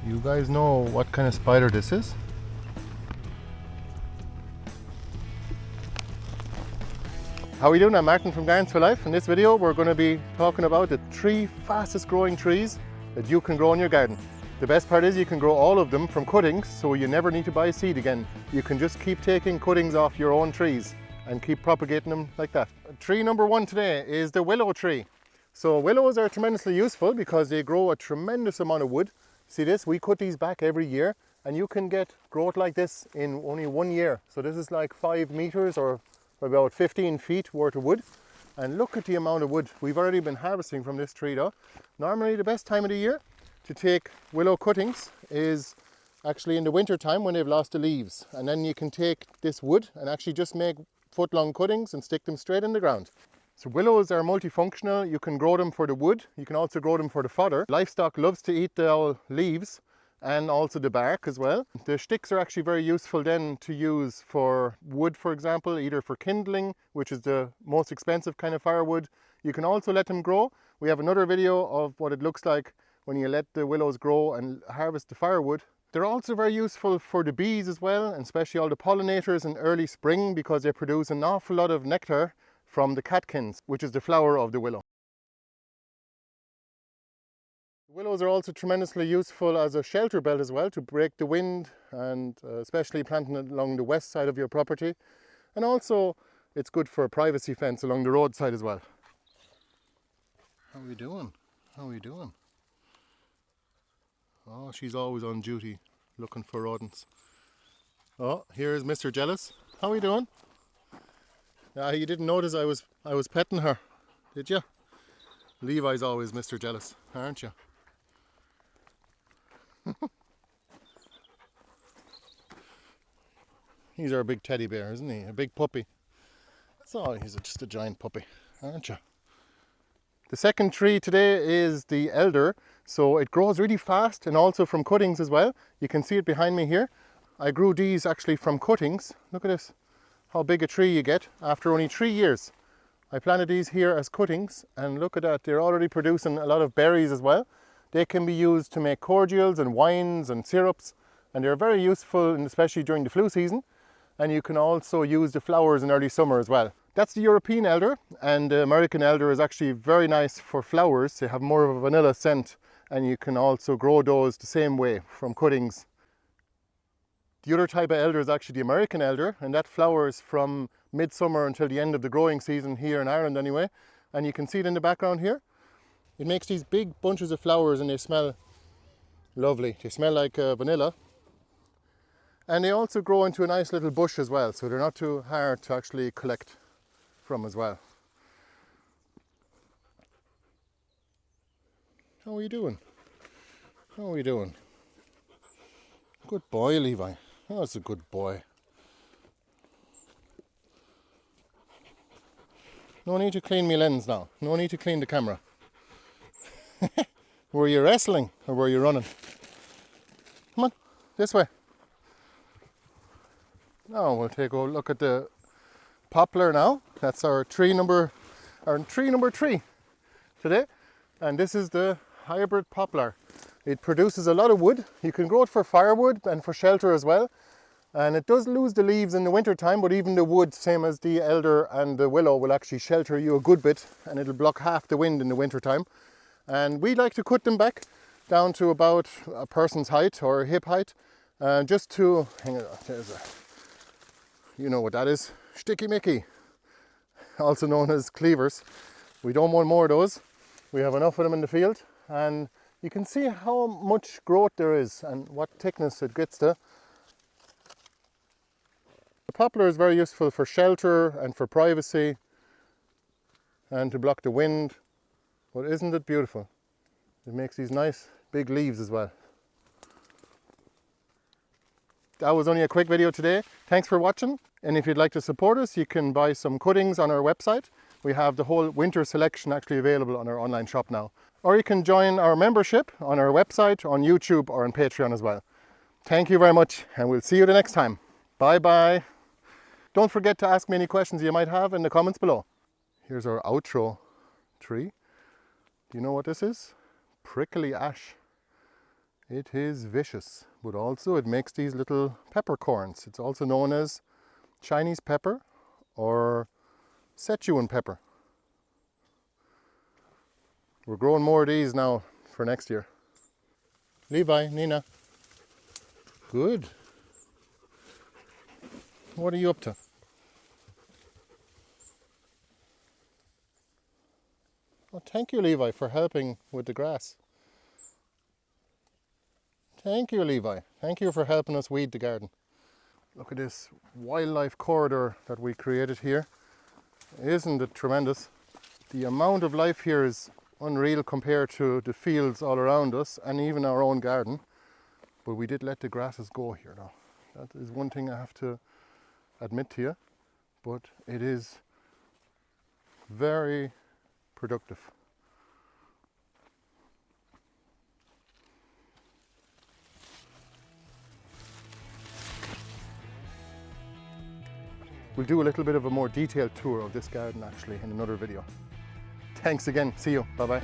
You guys know what kind of spider this is? How are we doing? I'm Martin from Gardens for Life. In this video we're going to be talking about the 3 fastest growing trees that you can grow in your garden. The best part is you can grow all of them from cuttings, so you never need to buy seed again. You can just keep taking cuttings off your own trees and keep propagating them like that. Tree number 1 today is the willow tree. So willows are tremendously useful because they grow a tremendous amount of wood. See this? We cut these back every year and you can get growth like this in only 1 year. So this is like 5 meters or about 15 feet worth of wood. And look at the amount of wood we've already been harvesting from this tree though. Normally the best time of the year to take willow cuttings is actually in the winter time when they've lost the leaves. And then you can take this wood and actually just make foot-long cuttings and stick them straight in the ground. So willows are multifunctional. You can grow them for the wood. You can also grow them for the fodder. Livestock loves to eat the leaves and also the bark as well. The sticks are actually very useful then to use for wood, for example, either for kindling, which is the most expensive kind of firewood. You can also let them grow. We have another video of what it looks like when you let the willows grow and harvest the firewood. They're also very useful for the bees as well, and especially all the pollinators in early spring because they produce an awful lot of nectar from the catkins, which is the flower of the willow. Willows are also tremendously useful as a shelter belt as well, to break the wind, and especially planting it along the west side of your property. And also it's good for a privacy fence along the roadside as well. How are we doing? How are we doing? Oh, she's always on duty looking for rodents. Oh, here's Mr. Jealous. How are we doing? You didn't notice I was petting her, did you? Levi's always Mr. Jealous, aren't you? He's our big teddy bear, isn't he? A big puppy. So he's just a giant puppy, aren't you? The second tree today is the elder. So it grows really fast and also from cuttings as well. You can see it behind me here. I grew these actually from cuttings. Look at this, how big a tree you get after only 3 years. I planted these here as cuttings and look at that, they're already producing a lot of berries as well. They can be used to make cordials and wines and syrups, and they're very useful, and especially during the flu season. And you can also use the flowers in early summer as well. That's the European elder, and the American elder is actually very nice for flowers. They have more of a vanilla scent, and you can also grow those the same way from cuttings. The other type of elder is actually the American elder, and that flowers from midsummer until the end of the growing season here in Ireland anyway. And you can see it in the background here. It makes these big bunches of flowers and they smell lovely. They smell like vanilla. And they also grow into a nice little bush as well, so they're not too hard to actually collect from as well. How are you doing? How are we doing? Good boy, Levi. Oh, that's a good boy. No need to clean my lens now. No need to clean the camera. Were you wrestling or were you running? Come on, this way. Now we'll take a look at the poplar now. That's our tree number 3 today. And this is the hybrid poplar. It produces a lot of wood. You can grow it for firewood and for shelter as well. And it does lose the leaves in the winter time, but even the wood, same as the elder and the willow, will actually shelter you a good bit, and it'll block half the wind in the winter time. And we like to cut them back down to about a person's height or hip height, just to, hang on, you know what that is, sticky Mickey, also known as cleavers. We don't want more of those. We have enough of them in the field, and you can see how much growth there is and what thickness it gets to. The poplar is very useful for shelter and for privacy and to block the wind. But isn't it beautiful? It makes these nice big leaves as well. That was only a quick video today. Thanks for watching. And if you'd like to support us, you can buy some cuttings on our website. We have the whole winter selection actually available on our online shop now. Or you can join our membership on our website, on YouTube or on Patreon as well. Thank you very much, and we'll see you the next time. Bye bye. Don't forget to ask me any questions you might have in the comments below. Here's our outro tree. Do you know what this is? Prickly ash. It is vicious, but also it makes these little peppercorns. It's also known as Chinese pepper or Sichuan pepper. We're growing more of these now for next year. Levi, Nina. Good. What are you up to? Oh, thank you, Levi, for helping with the grass. Thank you, Levi. Thank you for helping us weed the garden. Look at this wildlife corridor that we created here. Isn't it tremendous? The amount of life here is unreal compared to the fields all around us and even our own garden. But we did let the grasses go here now. That is one thing I have to admit to you. But it is very productive. We'll do a little bit of a more detailed tour of this garden actually in another video. Thanks again. See you. Bye bye.